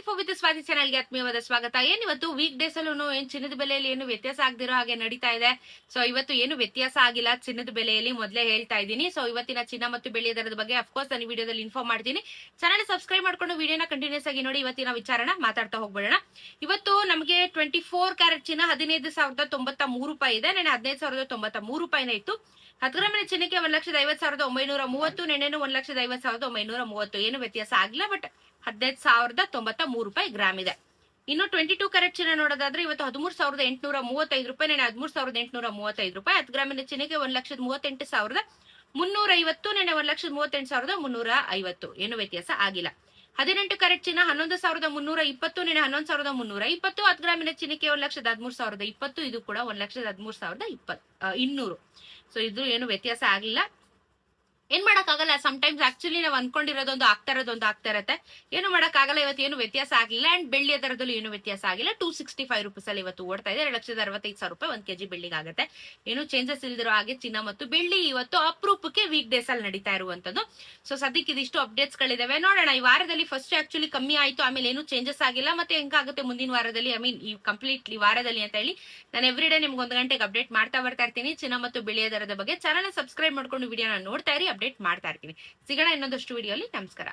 Info with Swati ಚಾನಲ್ಗೆ ಆತ್ಮೀಯವಾದ ಸ್ವಾಗತ. ಇವತ್ತು ವೀಕ್ ಡೇಸ್ ಅಲ್ಲೂ ಏನ್ ಚಿನ್ನದ ಬೆಲೆಯಲ್ಲಿ ಏನು ವ್ಯತ್ಯಾಸ ಆಗದಿರೋ ಹಾಗೆ ನಡೀತಾ ಇದೆ. ಸೊ ಇವತ್ತು ಏನು ವ್ಯತ್ಯಾಸ ಆಗಿಲ್ಲ ಚಿನ್ನದ ಬೆಲೆಯಲ್ಲಿ, ಮೊದಲೇ ಹೇಳ್ತಾ ಇದ್ದೀನಿ. ಸೊ ಇವತ್ತಿನ ಚಿನ್ನ ಮತ್ತು ಬೆಳ್ಳಿಯ ದರದ ಬಗ್ಗೆ ಅಫ್ಕೋರ್ಸ್ ನಾನು ವಿಡಿಯೋದಲ್ಲಿ ಇನ್ಫಾರ್ಮ್ ಮಾಡ್ತೀನಿ. ಚಾನಲ್ ಸಬ್ಸ್ಕ್ರೈಬ್ ಮಾಡ್ಕೊಂಡು ವಿಡಿಯೋನ ಕಂಟಿನ್ಯೂಸ್ ಆಗಿ ನೋಡಿ. ಇವತ್ತಿನ ವಿಚಾರನ ಮಾತಾಡ್ತಾ ಹೋಗ್ಬೇಡೋಣ. ಇವತ್ತು ನಮಗೆ 24 ಕ್ಯಾರೆಟ್ ಚಿನ್ನ 15,093 ರೂಪಾಯಿ ಇದೆ. ನೆನೆ 15,093 ರೂಪಾಯಿನೇ ಇತ್ತು. 10 ಗ್ರಾಮಿನ ಚಿನ್ನಕ್ಕೆ 1,50,930, ನೆನೆನು 1,50,930. ಏನು ವ್ಯತ್ಯಾಸ ಆಗಿಲ್ಲ, ಬಟ್ 15,093 ರೂಪಾಯಿ ಗ್ರಾಮ್ ಇದೆ. ಇನ್ನು 22 ಕ್ಯಾರೆಟ್ ಚಿನ್ನ ನೋಡೋದಾದ್ರೆ ಇವತ್ತು 13,835 ರೂಪಾಯಿ, ನೆನೆ 13,835 ರೂಪಾಯಿ. 10 ಗ್ರಾಮಿನ ಚಿನ್ನಕ್ಕೆ 1,38,350, ನೆನೆ 1,38,350. ಏನು ವ್ಯತ್ಯಾಸ ಆಗಿಲ್ಲ. 18 ಕ್ಯಾರೆಟ್ ಚಿನ್ನ 11,320, ನೆನೆ 11,320. 10 ಗ್ರಾಮಿನ ಚಿನ್ನಕ್ಕೆ 1,13,020. ಇದು ಕೂಡ 1,13,200. ಸೊ ಇದು ಏನು ವ್ಯತ್ಯಾಸ ಆಗಿಲ್ಲ. ಏನ್ ಮಾಡಕ್ಕಾಗಲ್ಲ, ಟೈಮ್ಸ್ ಆಕ್ಚುಲಿ ನಾವು ಅನ್ಕೊಂಡಿರೋದೊಂದು ಆಗ್ತಾ ಇರತ್ತೆ. ಏನು ಮಾಡಕ್ಕಾಗಲ್ಲ. ಇವತ್ತು ಏನು ವ್ಯತ್ಯಾಸ ಆಗಿಲ್ಲ. ಅಂಡ್ ಬೆಳ್ಳಿಯ ದರದಲ್ಲೂ ಏನು ವ್ಯತ್ಯಾಸ ಆಗಿಲ್ಲ. 265 ರುಪೀಸ್ ಅಲ್ಲಿ ಇವತ್ತು ಓಡ್ತಾ ಇದೆ. 2,65,000 ರೂಪಾಯಿ 1 ಕೆಜಿ ಬೆಳ್ಳಿಗೆ ಆಗುತ್ತೆ. ಏನು ಚೇಂಜಸ್ ಇಲ್ದಿರೋ ಹಾಗೆ ಚಿನ್ನ ಮತ್ತು ಬೆಳ್ಳಿ ಇವತ್ತು ಅಪರೂಪಕ್ಕೆ ವೀಕ್ ಡೇಸ್ ಅಲ್ಲಿ ನಡೀತಾ ಇರುವಂತದ್ದು. ಸೊ ಸದ್ಯಕ್ಕೆ ಇದಿಷ್ಟು ಅಪ್ಡೇಟ್ಸ್ ಗಳಿದಾವೆ. ನೋಡೋಣ, ಈ ವಾರದಲ್ಲಿ ಫಸ್ಟ್ ಆಕ್ಚುಲಿ ಕಮ್ಮಿ ಆಯ್ತು, ಆಮೇಲೆ ಏನು ಚೇಂಜಸ್ ಆಗಿಲ್ಲ. ಮತ್ತೆ ಹೆಂಗಾಗುತ್ತೆ ಮುಂದಿನ ವಾರದಲ್ಲಿ, ಈ ಕಂಪ್ಲೀಟ್ಲಿ ವಾರದಲ್ಲಿ ಅಂತ ಹೇಳಿ ನಾನು ಎವ್ರಿ ಡೇ ನಿಮ್ಗೆ 1 ಗಂಟೆಗೆ ಅಪ್ಡೇಟ್ ಮಾಡ್ತಾ ಬರ್ತಾ ಇರ್ತೀನಿ ಚಿನ್ನ ಮತ್ತು ಬೆಳ್ಳಿಯ ದರದ ಬಗ್ಗೆ. ಚಾನಲ್ ಸಬ್ಸ್ಕ್ರೈಬ್ ಮಾಡ್ಕೊಂಡು ವಿಡಿಯೋನ ನೋಡ್ತಾ ಇರಿ, ಅಪ್ಡೇಟ್ ಮಾಡ್ತಾ ಇರ್ತೀನಿ. ಸಿಗೋಣ ಇನ್ನೊಂದಷ್ಟು ವಿಡಿಯೋ ಅಲ್ಲಿ. ನಮಸ್ಕಾರ.